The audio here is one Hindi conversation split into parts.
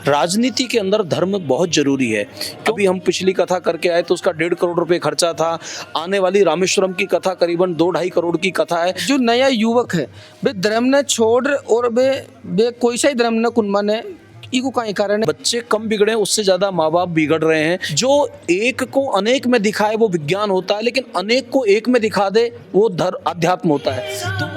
राजनीति के अंदर धर्म बहुत जरूरी है। अभी हम पिछली कथा करके आए तो उसका 1.5 करोड़ रुपए खर्चा था। आने वाली रामेश्वरम की कथा करीबन 2-2.5 करोड़ की कथा है। जो नया युवक है वे धर्म ने छोड़ और वे कोई सा ही धर्म ने कुनमन है इको कहीं कारण है। बच्चे कम बिगड़े उससे ज्यादा माँ बाप बिगड़ रहे हैं। जो एक को अनेक में दिखाए वो विज्ञान होता है, लेकिन अनेक को एक में दिखा दे वो अध्यात्म होता है। तो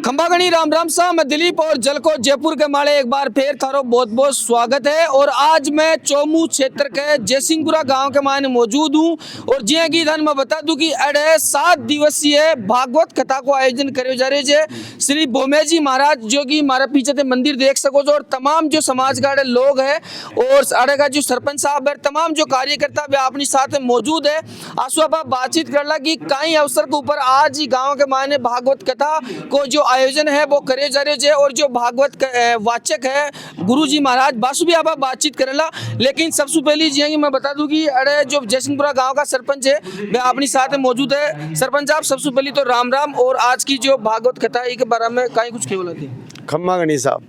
खंबागणी राम राम सा, मैं दिलीप और जलको जयपुर के माड़े एक बार फिर थारो बहुत बहुत स्वागत है। और आज मैं चौमू क्षेत्र के जयसिंहपुरा गांव के मायने मौजूद हूं। और जी की धन मैं बता दूं कि अड़े 7 दिवसीय भागवत कथा को आयोजन करे जा रहे है। श्री भोमे जी महाराज जो कि हमारे पीछे से मंदिर देख सको और तमाम जो समाज का लोग है और अड़े का जो सरपंच साहब है, तमाम जो कार्यकर्ता वे अपनी साथ मौजूद है। आंसू आप बातचीत कर ला कि कई अवसर के ऊपर आज ही गाँव के मायने भागवत कथा को जो आयोजन है वो करे जा रहे हैं। और जो भागवत वाचक है गुरु जी महाराज बासु भी आप बातचीत करेला। लेकिन सबसे पहले जी मैं बता दूं कि अरे जो जयसिंहपुरा गांव का सरपंच है वह अपनी साथ में मौजूद है। सरपंच साहब सबसे पहले तो राम राम। और आज की जो भागवत कथा है के बारे में कहीं कुछ बोला थे। खम्बागणी साहब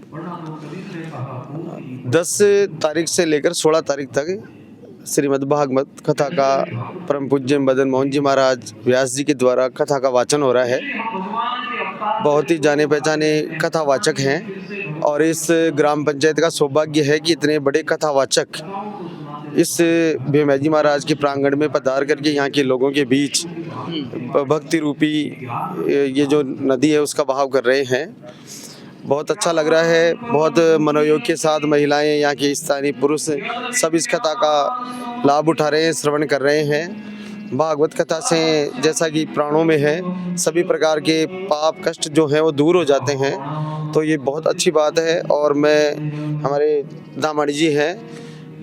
10 तारीख से लेकर 16 तारीख तक श्रीमद् भागवत कथा का परम पूज्य मदन मोहन जी महाराज व्यास जी के द्वारा कथा का वाचन हो रहा है। बहुत ही जाने पहचाने कथावाचक हैं और इस ग्राम पंचायत का सौभाग्य है कि इतने बड़े कथावाचक इस भीमा जी महाराज के प्रांगण में पधार करके यहाँ के लोगों के बीच भक्ति रूपी ये जो नदी है उसका बहाव कर रहे हैं। बहुत अच्छा लग रहा है। बहुत मनोयोग के साथ महिलाएं, यहाँ के स्थानीय पुरुष सब इस कथा का लाभ उठा रहे हैं, श्रवण कर रहे हैं। भागवत कथा से जैसा कि प्राणों में है सभी प्रकार के पाप कष्ट जो हैं वो दूर हो जाते हैं, तो ये बहुत अच्छी बात है। और मैं हमारे दामाडी जी हैं,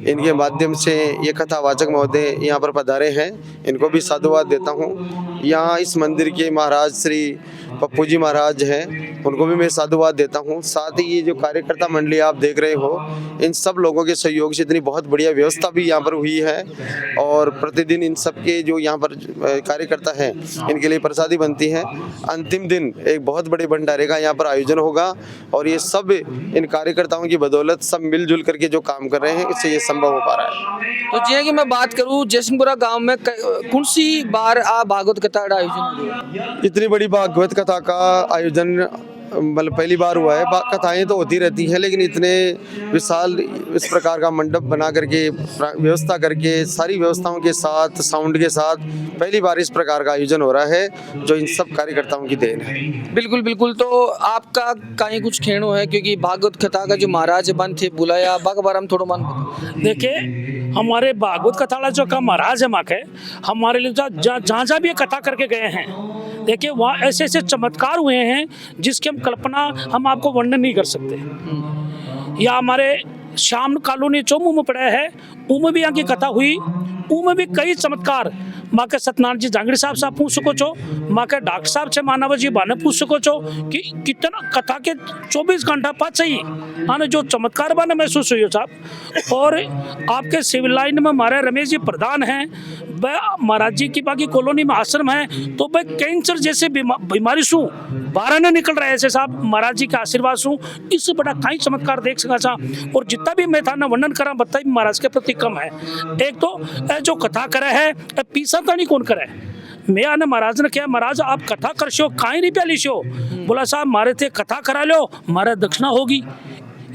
इनके माध्यम से ये कथावाचक महोदय यहाँ पर पधारे हैं, इनको भी साधुवाद देता हूँ। यहाँ इस मंदिर के महाराज श्री पप्पू जी महाराज हैं, उनको भी मैं साधुवाद देता हूँ। साथ ही ये जो कार्यकर्ता मंडली आप देख रहे हो, इन सब लोगों के सहयोग से इतनी बहुत बढ़िया व्यवस्था भी यहाँ पर हुई है। और प्रतिदिन इन सब के जो यहाँ पर कार्यकर्ता हैं इनके लिए प्रसादी बनती है। अंतिम दिन एक बहुत बड़े भंडारे का यहाँ पर आयोजन होगा और ये सब इन कार्यकर्ताओं की बदौलत सब मिलजुल करके जो काम कर रहे हैं इससे ये संभव हो पा रहा है। तो जी कि मैं बात करूँ जयसिंहपुरा गांव में कौन सी बार भागवत कथा का आयोजन हो रहा है? इतनी बड़ी भागवत कथा का आयोजन मतलब पहली बार हुआ है। कथाएं तो होती रहती हैं, लेकिन इतने विशाल इस प्रकार का मंडप बना करके व्यवस्था करके सारी व्यवस्थाओं के साथ साउंड के साथ पहली बार इस प्रकार का आयोजन हो रहा है, जो इन सब कार्यकर्ताओं की देन है। बिल्कुल बिल्कुल। तो आपका कहीं कुछ खेणो है क्योंकि भागवत कथा का जो महाराज बन थे बुलाया बाग बार हम थोड़ा मन देखिए हमारे भागवत कथा जो का महाराज है माके हमारे लिए जहाँ जहाँ भी ये कथा करके गए हैं, देखिए वहाँ ऐसे ऐसे चमत्कार हुए हैं जिसकी हम कल्पना हम आपको वर्णन नहीं कर सकते। या हमारे श्याम कॉलोनी चौमू में पड़ा है, उनमें भी यहाँ की कथा हुई, उनमें भी कई चमत्कार माँ के सत्यनारायण जी जांगड़ी साहब पूछ सको छो, माँ के डॉक्टर साहब से मानव जी बाने पूछ सको छो कि कितना कथा के 24 घंटा पास ही आने जो चमत्कार बाने महसूस हुई साहब। और आपके सिविल लाइन में हमारे रमेश जी प्रधान हैं, वह महाराज जी की बाकी कॉलोनी में आश्रम है, तो वह कैंसर जैसे बीमारी सू बारह न निकल रहे ऐसे साहब महाराज जी के आशीर्वाद सू इससे बड़ा कई चमत्कार देख सका था। और जितना भी मैं था ना वर्णन करा बताई महाराज के प्रति कम है। एक तो जो कथा करे है पीसा तो नहीं कौन करे। मैं आने महाराज ने क्या महाराज आप कथा कर शो काई रुपया लीशो, बोला साहब मारे थे कथा करा लो मारे दक्षिणा होगी।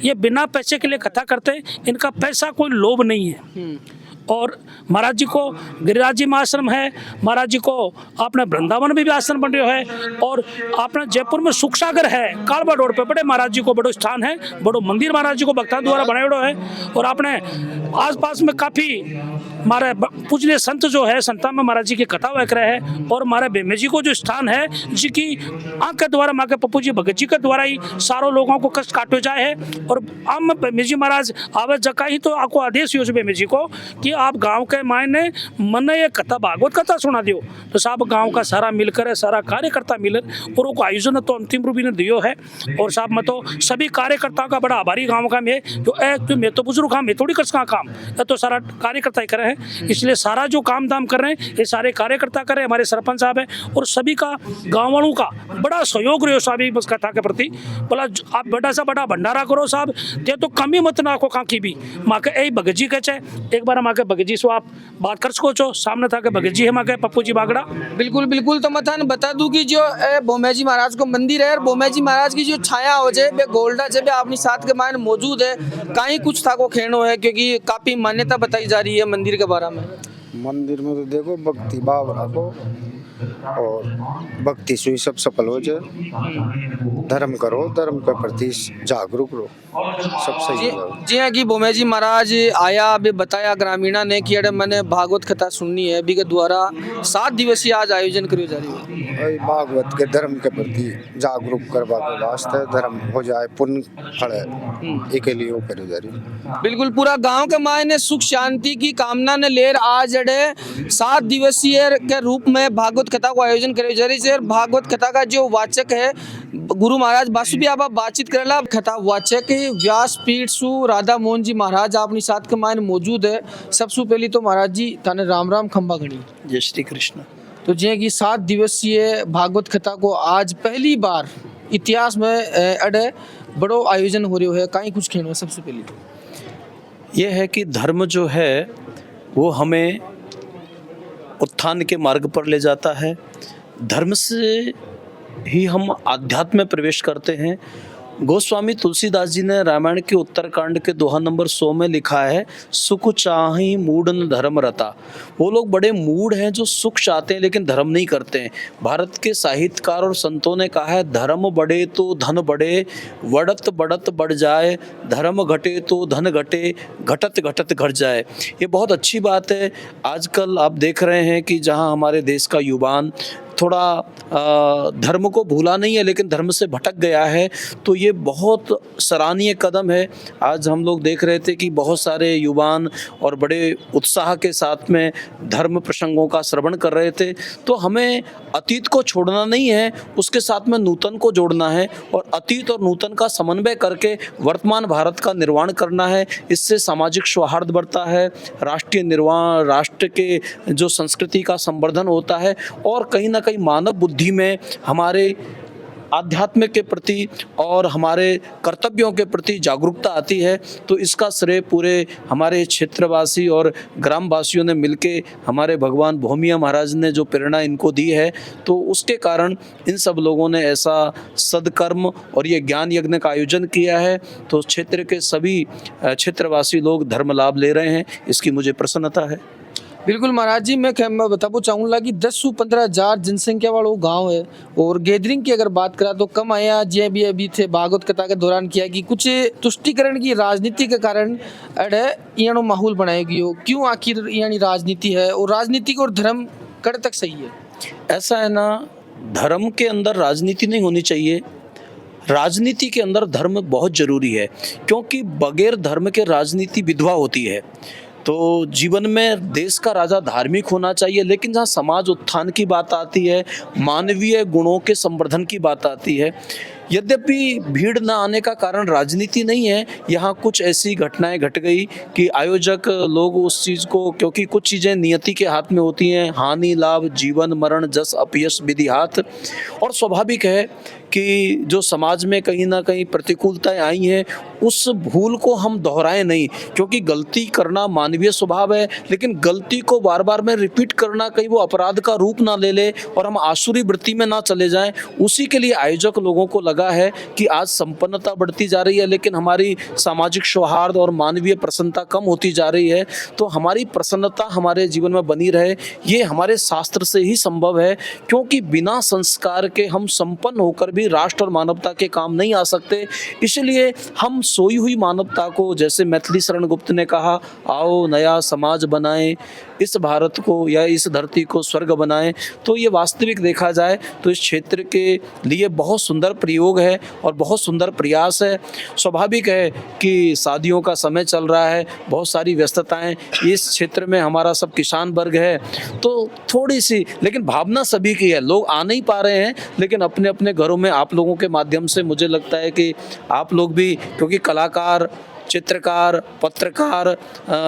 ये बिना पैसे के लिए कथा करते, इनका पैसा कोई लोभ नहीं है। और महाराज जी को गिरिराज जी में आश्रम है, महाराज जी को अपने वृंदावन में भी आश्रम बन रहा है। और अपने जयपुर में सुख सागर है, कालबा रोड पे बड़े महाराज जी को बड़ो स्थान है, बड़ो मंदिर महाराज जी को भक्तों द्वारा बनाया है। और अपने आसपास में काफ़ी हमारे पूजनीय संत जो है संता में महाराज जी की कथा वह रहे हैं। और हमारे बेमे जी को जो स्थान है जिसकी आँख के द्वारा माँ के पप्पू जी भगत जी के द्वारा ही सारों लोगों को कष्ट काटे जाए है। और आम बेमे जी महाराज आवे जका ही तो आपको आदेश हो बेमे जी को कि कि आप गांव के मायने मन ये कथा भागवत कथा सुना दियो तो साहब गांव का सारा मिलकर है, सारा कार्यकर्ता मिलकर और वो आयोजन तो अंतिम रूप ने दियो है। और साहब मैं तो सभी कार्यकर्ताओं का बड़ा आभारी गाँव का मैं जो मैं तो बुजुर्ग हाँ मैं थोड़ी कर सका काम, ये तो सारा कार्यकर्ता ही करे हैं। इसलिए सारा जो काम धाम कर रहे हैं ये सारे कार्यकर्ता कर रहे हैं, हमारे सरपंच साहब है और सभी का गाँव वालों का बड़ा सहयोग रहो साहब इस कथा के प्रति। बोला आप बड़ा सा बड़ा भंडारा करो साहब, ये तो कमी मत ना को कहाँ की भी माँ के यही भगत जी कहे एक बार माँ के भगत जी से आप बात कर सको छो, सामने था के भगत जी है माँ के पप्पू जी बागड़ा। बिल्कुल बिल्कुल। तो मैं थाने बता दूं कि जो भोमे जी महाराज को मंदिर है और भोमे जी महाराज की जो छाया हो जाए वे गोल्डा जब अपनी साथ के मान मौजूद है, कहीं कुछ था को खेनो है क्योंकि काफी मान्यता बताई जा रही है मंदिर के बारे में। मंदिर में तो देखो भक्ति भाव रखो और भक्ति से ही सब सफल हो जाए। धर्म करो, धर्म के प्रति जागरूक रहो, सब सही है। जी हाँ कि भोमे जी महाराज आया अभी बताया ग्रामीणा ने कि अरे मैंने भागवत कथा सुननी है अभी के द्वारा 7 दिवसीय आज आयोजन करियो जा रही है। भागवत के धर्म के प्रति जागरूक करवा के वास्ते धर्म हो जाए पुण्य फल एक लिए वो करी जा रही है। बिल्कुल पूरा गांव के मायने सुख शांति की कामना ने लेर आज अड़े 7 दिवसीय के रूप में भागवत कथा को आयोजन करे जा रही है। भागवत कथा का जो वाचक है गुरु महाराज बासुबी आप बातचीत करेला कथा वाचक व्यासपीठ सु राधा मोहन जी महाराज अपनी साथ के मायने मौजूद है। सबसे पहली तो महाराज जी थाने राम राम खंबा गणी जय श्री कृष्ण। तो जे की 7 दिवसीय भागवत कथा को आज पहली बार इतिहास में अड़े बड़ो आयोजन हो रहा है, कहीं कुछ खेनो है। सबसे पहले तो ये है कि धर्म जो है वो हमें उत्थान के मार्ग पर ले जाता है। धर्म से ही हम आध्यात्म में प्रवेश करते हैं। गोस्वामी तुलसीदास जी ने रामायण के उत्तरकांड के दोहा नंबर 100 में लिखा है, सुख चाहि मूढ़ न धर्म रता। वो लोग बड़े मूढ़ हैं जो सुख चाहते हैं लेकिन धर्म नहीं करते हैं। भारत के साहित्यकार और संतों ने कहा है, धर्म बढ़े तो धन बढ़े, बढ़त बढ़त बढ़ जाए, धर्म घटे तो धन घटे, घटत घटत घट जाए। ये बहुत अच्छी बात है। आजकल आप देख रहे हैं कि जहाँ हमारे देश का युवान थोड़ा धर्म को भूला नहीं है लेकिन धर्म से भटक गया है, तो ये बहुत सराहनीय कदम है। आज हम लोग देख रहे थे कि बहुत सारे युवान और बड़े उत्साह के साथ में धर्म प्रसंगों का श्रवण कर रहे थे। तो हमें अतीत को छोड़ना नहीं है, उसके साथ में नूतन को जोड़ना है और अतीत और नूतन का समन्वय करके वर्तमान भारत का निर्माण करना है। इससे सामाजिक सौहार्द बढ़ता है, राष्ट्रीय निर्माण, राष्ट्र के जो संस्कृति का संवर्धन होता है और कहीं ना कहीं मानव बुद्धि में हमारे आध्यात्म के प्रति और हमारे कर्तव्यों के प्रति जागरूकता आती है। तो इसका श्रेय पूरे हमारे क्षेत्रवासी और ग्रामवासियों ने मिलके हमारे भगवान भोमिया महाराज ने जो प्रेरणा इनको दी है, तो उसके कारण इन सब लोगों ने ऐसा सदकर्म और ये ज्ञान यज्ञ का आयोजन किया है। तो क्षेत्र के सभी क्षेत्रवासी लोग धर्म लाभ ले रहे हैं, इसकी मुझे प्रसन्नता है। बिल्कुल महाराज जी, मैं बताना चाहूँगा कि 10 से 15 हजार जनसंख्या वाला गांव है और गैदरिंग की अगर बात करा तो कम आया जे भी अभी थे भागवत कथा के दौरान किया कि कुछ तुष्टिकरण की राजनीति के कारण अड़े यानो माहौल बनाया गया। क्यों आखिर यानी राजनीति है और राजनीति और धर्म कड़ तक सही है? ऐसा है ना, धर्म के अंदर राजनीति नहीं होनी चाहिए, राजनीति के अंदर धर्म बहुत जरूरी है, क्योंकि बगैर धर्म के राजनीति विधवा होती है। तो जीवन में देश का राजा धार्मिक होना चाहिए, लेकिन जहाँ समाज उत्थान की बात आती है, मानवीय गुणों के संवर्धन की बात आती है, यद्यपि भीड़ न आने का कारण राजनीति नहीं है। यहाँ कुछ ऐसी घटनाएं घट गई कि आयोजक लोग उस चीज़ को, क्योंकि कुछ चीज़ें नियति के हाथ में होती हैं, हानि लाभ जीवन मरण जस अपयश विधि हाथ, और स्वाभाविक है कि जो समाज में कहीं ना कहीं प्रतिकूलताएं आई हैं उस भूल को हम दोहराएं नहीं, क्योंकि गलती करना मानवीय स्वभाव है, लेकिन गलती को बार बार में रिपीट करना कहीं वो अपराध का रूप ना ले ले और हम आसुरी वृत्ति में ना चले जाएं। उसी के लिए आयोजक लोगों को लगा है कि आज संपन्नता बढ़ती जा रही है लेकिन हमारी सामाजिक सौहार्द और मानवीय प्रसन्नता कम होती जा रही है। तो हमारी प्रसन्नता हमारे जीवन में बनी रहे, ये हमारे शास्त्र से ही संभव है, क्योंकि बिना संस्कार के हम संपन्न होकर भी कभी राष्ट्र और मानवता के काम नहीं आ सकते। इसलिए हम सोई हुई मानवता को, जैसे मैथिली शरण गुप्त ने कहा, आओ नया समाज बनाएं, इस भारत को या इस धरती को स्वर्ग बनाएं, तो ये वास्तविक देखा जाए तो इस क्षेत्र के लिए बहुत सुंदर प्रयोग है और बहुत सुंदर प्रयास है। स्वाभाविक है कि शादियों का समय चल रहा है, बहुत सारी व्यस्तताएं, इस क्षेत्र में हमारा सब किसान वर्ग है, तो थोड़ी सी, लेकिन भावना सभी की है। लोग आ नहीं पा रहे हैं, लेकिन अपने अपने घरों में आप लोगों के माध्यम से मुझे लगता है कि आप लोग भी, क्योंकि कलाकार, चित्रकार, पत्रकार,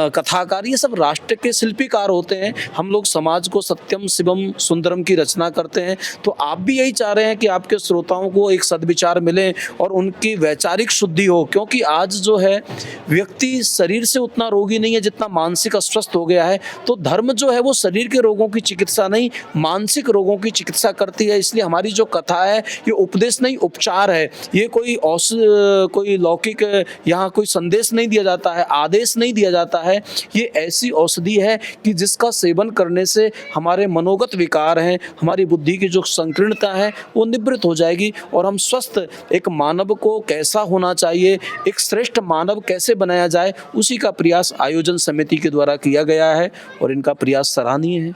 कथाकार, ये सब राष्ट्र के शिल्पीकार होते हैं। हम लोग समाज को सत्यम शिवम सुंदरम की रचना करते हैं, तो आप भी यही चाह रहे हैं कि आपके श्रोताओं को एक सद्विचार मिले और उनकी वैचारिक शुद्धि हो, क्योंकि आज जो है व्यक्ति शरीर से उतना रोगी नहीं है जितना मानसिक अस्वस्थ हो गया है। तो धर्म जो है वो शरीर के रोगों की चिकित्सा नहीं, मानसिक रोगों की चिकित्सा करती है। इसलिए हमारी जो कथा है ये उपदेश नहीं, उपचार है। ये कोई लौकिक यहाँ कोई संदेश नहीं दिया जाता है, आदेश नहीं दिया जाता है। ये ऐसी औषधि है कि जिसका सेवन करने से हमारे मनोगत विकार हैं, हमारी बुद्धि की जो संकीर्णता है वो निवृत्त हो जाएगी और हम स्वस्थ एक मानव को कैसा होना चाहिए, एक श्रेष्ठ मानव कैसे बनाया जाए, उसी का प्रयास आयोजन समिति के द्वारा किया गया है और इनका प्रयास सराहनीय है।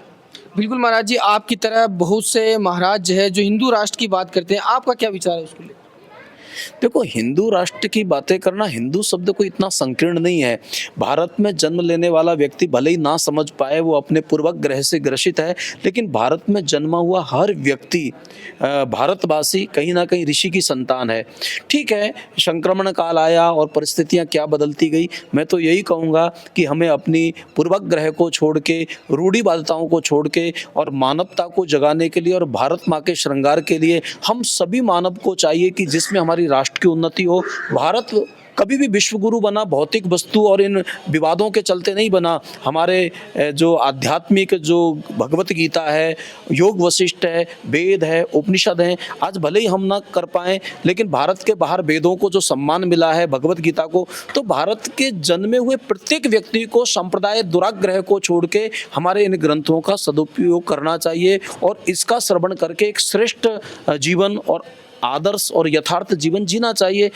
बिल्कुल महाराज जी, आपकी तरह बहुत से महाराज है जो हिंदू राष्ट्र की बात करते हैं, आपका क्या विचार है उसके लिए? देखो, हिंदू राष्ट्र की बातें करना, हिंदू शब्द कोई इतना संकीर्ण नहीं है। भारत में जन्म लेने वाला व्यक्ति भले ही ना समझ पाए वो अपने पूर्वग्रह से ग्रसित है, लेकिन भारत में जन्मा हुआ हर व्यक्ति भारतवासी कहीं ना कहीं ऋषि की संतान है। ठीक है, संक्रमण काल आया और परिस्थितियां क्या बदलती गई, मैं तो यही कहूँगा कि हमें अपनी पूर्वग्रह को छोड़ के, रूढ़िवादिताओं को छोड़ के और मानवता को जगाने के लिए और भारत माँ के श्रृंगार के लिए हम सभी मानव को चाहिए कि जिसमें हमारी राष्ट्र की उन्नति हो। भारत कभी भी विश्वगुरु बना भौतिक वस्तु और इन विवादों के चलते नहीं बना। हमारे जो आध्यात्मिक जो भगवत गीता है, योग वशिष्ठ है, वेद है, उपनिषद हैं, आज भले ही हम ना कर पाएँ, लेकिन भारत के बाहर वेदों को जो सम्मान मिला है, भगवत गीता को, तो भारत के जन्मे हुए प्रत्येक व्यक्ति को संप्रदाय दुराग्रह को छोड़ के हमारे इन ग्रंथों का सदुपयोग करना चाहिए और इसका श्रवण करके एक श्रेष्ठ जीवन और आदर्श और यथार्थ जीवन जीना चाहिए।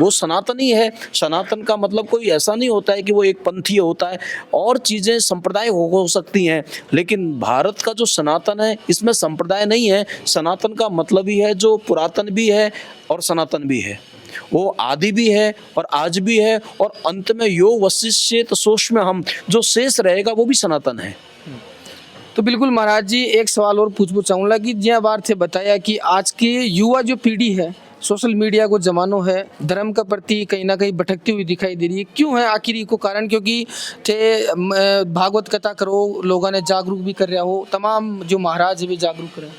वो सनातनी है। सनातन का मतलब कोई ऐसा नहीं होता है कि वो एक पंथीय होता है, और चीज़ें संप्रदाय हो सकती हैं, लेकिन भारत का जो सनातन है इसमें संप्रदाय नहीं है। सनातन का मतलब ही है जो पुरातन भी है और सनातन भी है, वो आदि भी है और आज भी है, और अंत में यो वशिष्येत सोष्म हम, जो शेष रहेगा वो भी सनातन है। तो बिल्कुल महाराज जी, एक सवाल और पूछना चाहूँगा कि जिया बार थे बताया कि आज की युवा जो पीढ़ी है, सोशल मीडिया को जमानो है, धर्म का प्रति कहीं ना कहीं भटकती हुई दिखाई दे रही है। क्यों है आखिर को कारण? क्योंकि थे भागवत कथा करो, लोगों ने जागरूक भी कर रहा हो, तमाम जो महाराज है भी जागरूक कर रहे हैं।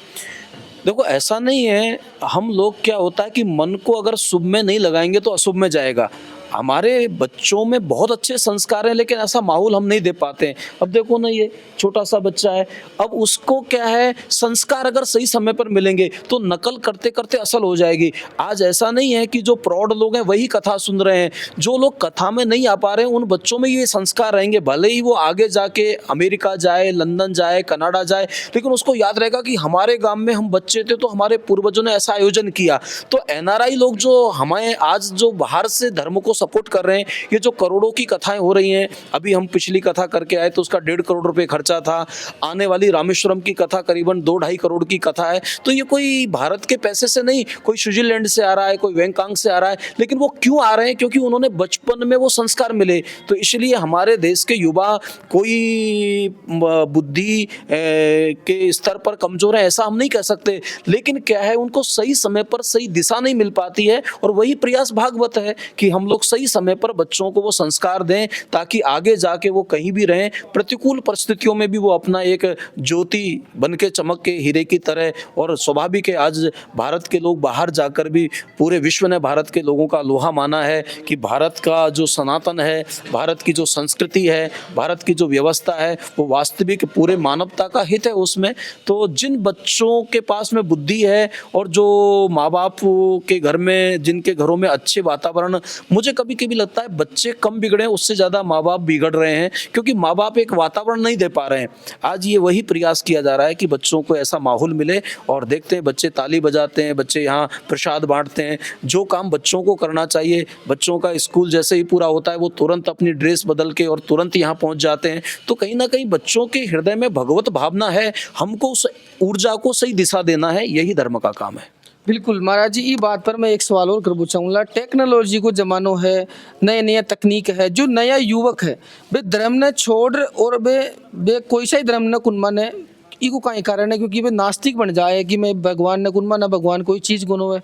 देखो, ऐसा नहीं है, हम लोग क्या होता है कि मन को अगर शुभ में नहीं लगाएंगे तो अशुभ में जाएगा। हमारे बच्चों में बहुत अच्छे संस्कार हैं, लेकिन ऐसा माहौल हम नहीं दे पाते हैं। अब देखो ना, ये छोटा सा बच्चा है, अब उसको क्या है, संस्कार अगर सही समय पर मिलेंगे तो नकल करते करते असल हो जाएगी। आज ऐसा नहीं है कि जो प्रौढ़ लोग हैं वही कथा सुन रहे हैं, जो लोग कथा में नहीं आ पा रहे हैं उन बच्चों में ये संस्कार रहेंगे। भले ही वो आगे जाके अमेरिका जाए, लंदन जाए, कनाडा जाए, लेकिन उसको याद रहेगा कि हमारे गांव में हम बच्चे थे तो हमारे पूर्वजों ने ऐसा आयोजन किया। तो एनआरआई लोग जो हमें आज जो बाहर से धर्म को सपोर्ट कर रहे हैं, ये जो करोड़ों की कथाएं हो रही हैं, अभी हम पिछली कथा करके आए तो उसका 1.5 करोड़ रुपए खर्चा था। आने वाली रामेश्वरम की कथा करीबन 2-2.5 करोड़ की कथा है। तो ये कोई भारत के पैसे से नहीं, कोई स्विट्जरलैंड से आ रहा है, कोई बैंकॉक से आ रहा है, लेकिन वो क्यों आ रहे हैं? क्योंकि उन्होंने बचपन में वो संस्कार मिले। तो इसलिए हमारे देश के युवा कोई बुद्धि के स्तर पर कमजोर है ऐसा हम नहीं कह सकते, लेकिन क्या है, उनको सही समय पर सही दिशा नहीं मिल पाती है, और वही प्रयास भागवत है कि हम लोग सही समय पर बच्चों को वो संस्कार दें ताकि आगे जाके वो कहीं भी रहें, प्रतिकूल परिस्थितियों में भी वो अपना एक ज्योति बन के चमक के हीरे की तरह। और स्वाभाविक है, आज भारत के लोग बाहर जाकर भी पूरे विश्व ने भारत के लोगों का लोहा माना है कि भारत का जो सनातन है, भारत की जो संस्कृति है, भारत की जो व्यवस्था है, वो वास्तविक पूरे मानवता का हित है उसमें। तो जिन बच्चों के पास में बुद्धि है और जो माँ बाप के घर में, जिनके घरों में अच्छे वातावरण, मुझे कभी कभी लगता है बच्चे कम बिगड़े हैं, उससे ज़्यादा माँ बाप बिगड़ रहे हैं, क्योंकि माँ बाप एक वातावरण नहीं दे पा रहे हैं। आज ये वही प्रयास किया जा रहा है कि बच्चों को ऐसा माहौल मिले, और देखते हैं बच्चे ताली बजाते हैं, बच्चे यहाँ प्रसाद बांटते हैं। जो काम बच्चों को करना चाहिए, बच्चों का स्कूल जैसे ही पूरा होता है वो तुरंत अपनी ड्रेस बदल के और तुरंत यहाँ पहुँच जाते हैं। तो कहीं ना कहीं बच्चों के हृदय में भगवत भावना है, हमको उस ऊर्जा को सही दिशा देना है, यही धर्म का काम है। बिल्कुल महाराज जी, ये बात पर मैं एक सवाल और करना चाहूँगा। टेक्नोलॉजी को जमानो है, नए नया तकनीक है, जो नया युवक है वे धर्म ने छोड़ और वे कोई सा ही धर्म ने कुन है, इको का कारण है क्योंकि वे नास्तिक बन जाए कि मैं भगवान ने कुन ना भगवान कोई चीज़ गुनो है।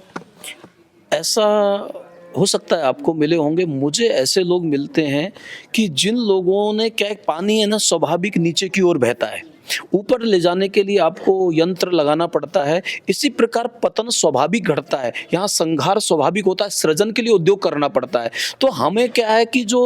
ऐसा हो सकता है आपको मिले होंगे, मुझे ऐसे लोग मिलते हैं कि जिन लोगों ने, क्या एक पानी है ना स्वाभाविक नीचे की ओर बहता है, ऊपर ले जाने के लिए आपको यंत्र लगाना पड़ता है, इसी प्रकार पतन स्वाभाविक घटता है, यहाँ संघार स्वाभाविक होता है, सृजन के लिए उद्योग करना पड़ता है। तो हमें क्या है कि जो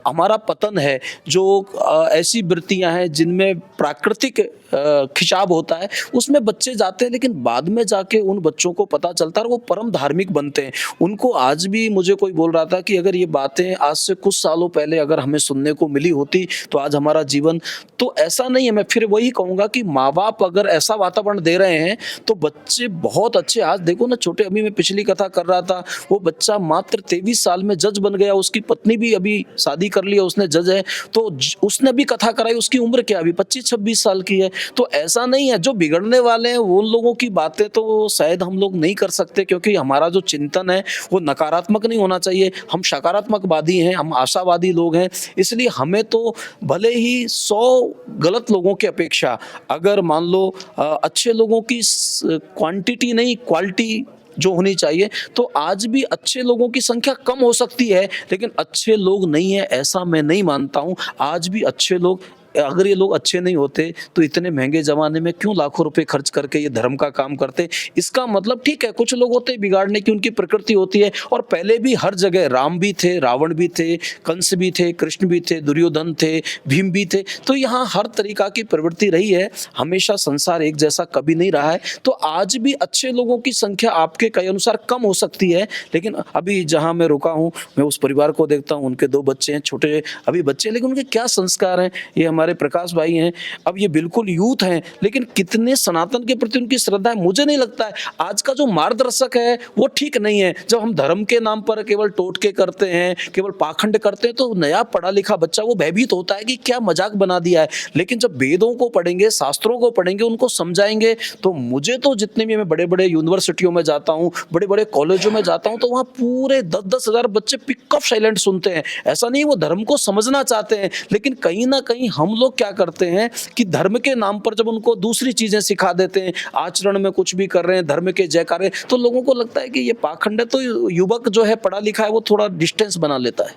हमारा पतन है, जो ऐसी वृत्तियां हैं जिनमें प्राकृतिक खिंचाव होता है, उसमें बच्चे जाते हैं, लेकिन बाद में जाके उन बच्चों को पता चलता है और वो परम धार्मिक बनते हैं। उनको आज भी, मुझे कोई बोल रहा था कि अगर ये बातें आज से कुछ सालों पहले अगर हमें सुनने को मिली होती तो आज हमारा जीवन, तो ऐसा नहीं है। मैं फिर वही कहूँगा कि माँ बाप अगर ऐसा वातावरण दे रहे हैं तो बच्चे बहुत अच्छे, आज देखो ना छोटे, अभी मैं पिछली कथा कर रहा था, वो बच्चा मात्र 23 साल में जज बन गया, उसकी पत्नी भी अभी शादी कर लिया, उसने जज है, तो उसने भी कथा कराई, उसकी उम्र क्या अभी 25-26 साल की है। तो ऐसा नहीं है, जो बिगड़ने वाले हैं वो लोगों की बातें तो शायद हम लोग नहीं कर सकते, क्योंकि हमारा जो चिंतन है वो नकारात्मक नहीं होना चाहिए, हम सकारात्मकवादी हैं, हम आशावादी लोग हैं। इसलिए हमें तो भले ही 100 गलत लोगों की अपेक्षा, अगर मान लो अच्छे लोगों की क्वांटिटी नहीं क्वालिटी जो होनी चाहिए, तो आज भी अच्छे लोगों की संख्या कम हो सकती है, लेकिन अच्छे लोग नहीं है ऐसा मैं नहीं मानता हूँ। आज भी अच्छे लोग, अगर ये लोग अच्छे नहीं होते तो इतने महंगे ज़माने में क्यों लाखों रुपए खर्च करके ये धर्म का काम करते। इसका मतलब ठीक है, कुछ लोग होते हैं बिगाड़ने की, उनकी प्रकृति होती है, और पहले भी हर जगह राम भी थे, रावण भी थे, कंस भी थे, कृष्ण भी थे, दुर्योधन थे, भीम भी थे। तो यहाँ हर तरीका की प्रवृत्ति रही है, हमेशा संसार एक जैसा कभी नहीं रहा है। तो आज भी अच्छे लोगों की संख्या आपके कई अनुसार कम हो सकती है, लेकिन अभी जहाँ मैं रुका हूँ, मैं उस परिवार को देखता हूँ, उनके 2 बच्चे हैं, छोटे अभी बच्चे, लेकिन उनके क्या संस्कार हैं। ये हमारे प्रकाश भाई हैं, अब ये बिल्कुल यूथ हैं, लेकिन कितने सनातन के प्रति उनकी श्रद्धा है। मुझे नहीं लगता है आज का जो मार्गदर्शक है वो ठीक नहीं है। जब हम धर्म के नाम पर केवल टोटके करते हैं, केवल पाखंड करते हैं, तो नया पढ़ा लिखा बच्चा वो भयभीत होता है कि क्या मजाक बना दिया है। लेकिन जब वेदों को पढ़ेंगे, शास्त्रों को पढ़ेंगे, उनको समझाएंगे, तो मुझे तो जितने भी, मैं बड़े बड़े यूनिवर्सिटियों में जाता हूँ, बड़े बड़े कॉलेजों में जाता हूँ, तो वहाँ पूरे 10-10 हज़ार बच्चे पिकअप साइलेंट सुनते हैं। ऐसा नहीं वो धर्म को समझना चाहते हैं, लेकिन कहीं ना कहीं हम लोग क्या करते हैं कि धर्म के नाम पर जब उनको दूसरी चीजें सिखा देते हैं, आचरण में कुछ भी कर रहे हैं, धर्म के जयकारे, तो लोगों को लगता है कि ये पाखंड है। तो युवक जो है पढ़ा लिखा है वो थोड़ा डिस्टेंस बना लेता है।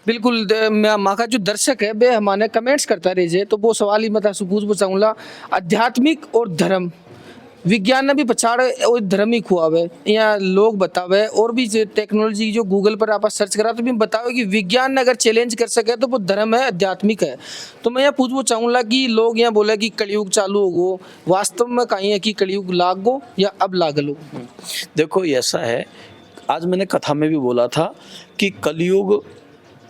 बिल्कुल, माँ का जो दर्शक है वे हमारे कमेंट्स करता रहे, तो वो सवाल ही मैं पूछ चाहूँगा, आध्यात्मिक और धर्म, विज्ञान ने भी पछाड़े और धर्म ही खुआवे, यहाँ लोग बतावे, और भी टेक्नोलॉजी जो गूगल पर आप सर्च करा तो भी बताओ कि विज्ञान ने अगर चैलेंज कर सके तो वो धर्म है, आध्यात्मिक है। तो मैं यहाँ पूछना चाहूँगा कि लोग यहाँ बोले कि कलयुग चालू होगो, वास्तव में कहीं है कि कलयुग लागो या अब लागलो? देखो ऐसा है, आज मैंने कथा में भी बोला था कि कलयुग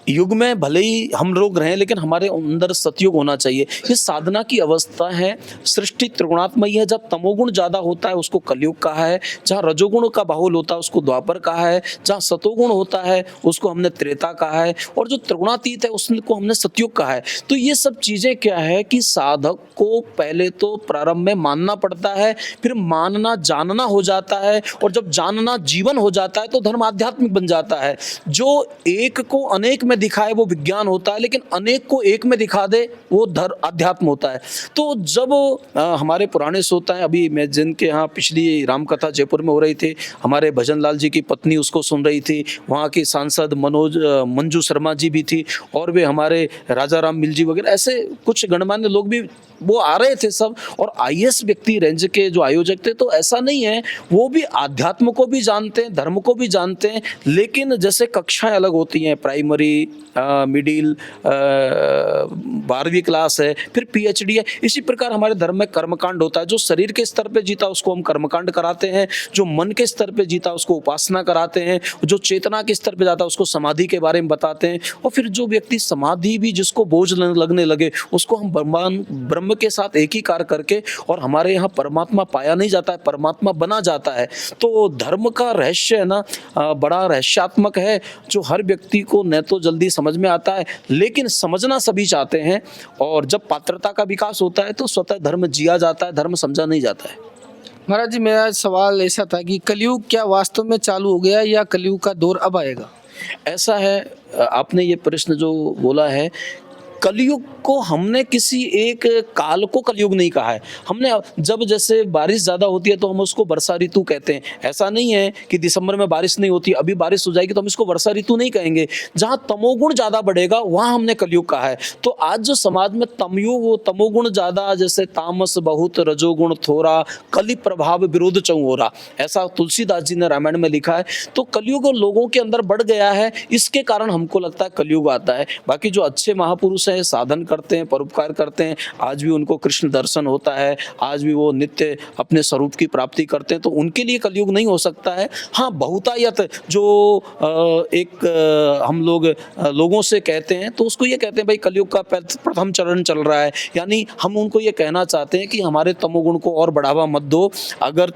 युग में भले ही हम लोग रहें, लेकिन हमारे अंदर सतयुग होना चाहिए। ये साधना की अवस्था है, सृष्टि त्रिगुणात्मय है। जब तमोगुण ज्यादा होता है उसको कलयुग कहा है, जहाँ रजोगुण का बाहुल होता है उसको द्वापर कहा है, जहाँ सतोगुण होता है उसको हमने त्रेता कहा है, और जो त्रिगुणातीत है उसको हमने सतयुग कहा है। तो ये सब चीजें क्या है कि साधक को पहले तो प्रारंभ में मानना पड़ता है, फिर मानना जानना हो जाता है, और जब जानना जीवन हो जाता है तो धर्म आध्यात्मिक बन जाता है। जो एक को अनेक दिखाए वो विज्ञान होता है, लेकिन अनेक को एक में दिखा दे वो अध्यात्म होता है। तो जब हमारे पुराने श्रोता हैं, अभी मैं जिनके यहाँ पिछली रामकथा जयपुर में हो रही थी, हमारे भजन लाल जी की पत्नी उसको सुन रही थी, वहाँ की सांसद मंजू शर्मा जी भी थी, और वे हमारे राजा राम मिल जी वगैरह, ऐसे कुछ गणमान्य लोग भी वो आ रहे थे सब, और IAS व्यक्ति रेंज के जो आयोजक थे। तो ऐसा नहीं है, वो भी आध्यात्म को भी जानते हैं, धर्म को भी जानते हैं, लेकिन जैसे कक्षाएं अलग होती हैं, प्राइमरी, मिडिल, 12वीं क्लास है, फिर PhD है। इसी प्रकार हमारे धर्म में कर्मकांड होता है। जो शरीर के स्तर पे जीता उसको हम कर्मकांड कराते हैं, जो मन के स्तर पे जीता उसको उपासना कराते हैं, जो चेतना के स्तर पे जाता है उसको समाधि के बारे में बताते हैं, और फिर जो व्यक्ति समाधि भी जिसको बोझ लगने लगे उसको हम ब्रह्म के साथ एकीकार करके, और हमारे यहाँ परमात्मा पाया नहीं जाता है, परमात्मा बना जाता है। तो धर्म का रहस्य है ना, बड़ा रहस्यात्मक है, जो हर व्यक्ति को न तो जल्दी समझ में आता है, लेकिन समझना सभी चाहते हैं। और जब पात्रता का विकास होता है तो स्वतः धर्म जिया जाता है, धर्म समझा नहीं जाता है। महाराज जी, मेरा सवाल ऐसा था कि कलयुग क्या वास्तव में चालू हो गया या कलयुग का दौर अब आएगा? ऐसा है, आपने ये प्रश्न जो बोला है, कलयुग को हमने किसी एक काल को कलयुग नहीं कहा है। हमने जब जैसे बारिश ज़्यादा होती है तो हम उसको वर्षा ऋतु कहते हैं। ऐसा नहीं है कि दिसंबर में बारिश नहीं होती, अभी बारिश हो जाएगी तो हम इसको वर्षा ऋतु नहीं कहेंगे। जहाँ तमोगुण ज़्यादा बढ़ेगा वहाँ हमने कलयुग कहा है। तो आज जो समाज में तमोगुण ज़्यादा, जैसे तामस बहुत, रजोगुण थोड़ा, कलि प्रभाव विरोध चौ हो रहा, ऐसा तुलसीदास जी ने रामायण में लिखा है। तो कलयुग लोगों के अंदर बढ़ गया है, इसके कारण हमको लगता है कलयुग आता है। बाकी जो अच्छे महापुरुष हैं, साधन करते हैं, परोपकार करते हैं, आज भी उनको कृष्ण दर्शन होता है, आज भी वो नित्य अपने स्वरूप की प्राप्ति करते हैं, तो उनके लिए कलयुग नहीं हो सकता है। हाँ, बहुतायत जो हम लोग लोगों से कहते हैं तो उसको ये कहते हैं भाई कलयुग का प्रथम चरण चल रहा है, यानी हम उनको ये कहना चाहते हैं कि हमारे तमोगुण को और बढ़ावा मत दो। अगर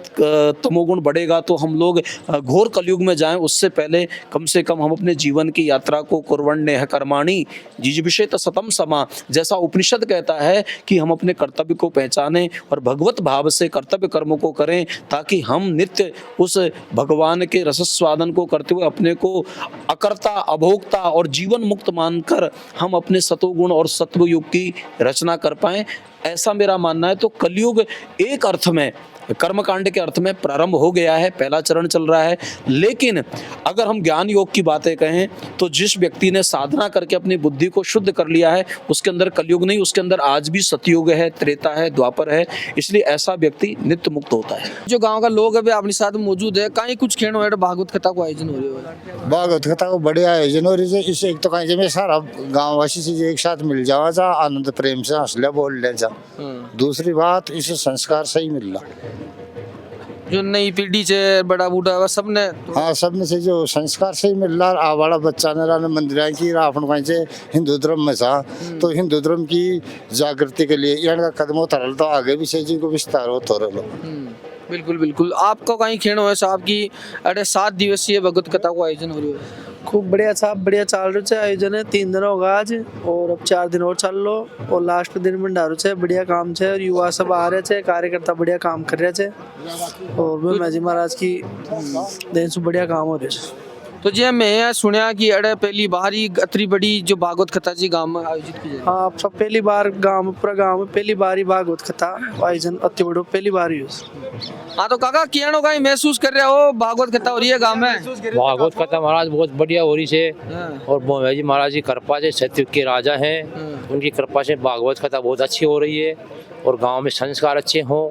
तमोगुण बढ़ेगा तो हम लोग घोर कलयुग में जाएं, उससे पहले कम से कम हम अपने जीवन की यात्रा को कुर्वण्यः कर्माणि जिजीविषेत सतम समा, जैसा उपनिषद कहता है कि हम अपने कर्तव्य को पहचानें और भगवत भाव से कर्तव्य कर्मों को करें, ताकि हम नित्य उस भगवान के रसस्वादन को करते हुए अपने को अकर्ता, अभोक्ता और जीवन मुक्त मानकर हम अपने सतोगुण और सत्वयुग की रचना कर पाएं, ऐसा मेरा मानना है। तो कलयुग एक अर्थ में, कर्मकांड के अर्थ में प्रारंभ हो गया है, पहला चरण चल रहा है। लेकिन अगर हम ज्ञान योग की बातें कहें तो जिस व्यक्ति ने साधना करके अपनी बुद्धि को शुद्ध कर लिया है उसके अंदर कलयुग नहीं, उसके अंदर आज भी सतयुग है, त्रेता है, द्वापर है, इसलिए ऐसा व्यक्ति नित्य मुक्त होता है। जो गांव का लोग अभी अपने साथ मौजूद है, कहीं कुछ खेण हो भागवत कथा को आयोजन हो रही है? भागवत कथा को बढ़िया आयोजन हो रही है। इसे एक तो कहीं में सारा गाँव वासी से एक साथ मिल जावा जा, आनंद प्रेम से हंसले बोल ले जा। दूसरी बात, इसे संस्कार सही मिल रहा, जो नई पीढ़ी से बड़ा बूढ़ा सबने, हाँ सबने से जो संस्कार सही मिल रहा। आ वाला बच्चा ने मंदिर की अपन कहीं से हिंदू धर्म में था, तो हिंदू धर्म की जागृति के लिए इनका कदम उतर रहा, तो आगे भी से जी को विस्तार हो तो रहा। बिल्कुल बिल्कुल। आपको कहीं खेण हो साहब की अरे 7 दिवसीय भगवत कथा को आयोजन हो रही है? खूब बढ़िया साहब, बढ़िया चल रहा है आयोजन है। 3 दिन होगा आज और अब 4 दिन और चल लो, और लास्ट दिन भंडारो है, बढ़िया काम है, और युवा सब आ रहे थे, कार्यकर्ता बढ़िया काम कर रहे थे, और ब्रह्मा जी महाराज की देन से बढ़िया काम हो रहे थे। तो जी मैं सुना कि अरे पहली बार ही अतरी बड़ी जो भागवत कथा जी गांव में आयोजित की जाए। हाँ, सब पहली बार गांव, पूरा गांव में पहली बार ही भागवत कथा आयोजन अति बड़ो पहली बार ही। हाँ, तो काका किया नो कहीं महसूस कर रहे हो भागवत कथा हो रही है गांव में? भागवत कथा महाराज बहुत बढ़िया हो रही है, और ब्रह्मा जी महाराज की कृपा से, सतयुग के राजा हैं, उनकी कृपा से भागवत कथा बहुत अच्छी हो रही है, और गांव में संस्कार अच्छे हों,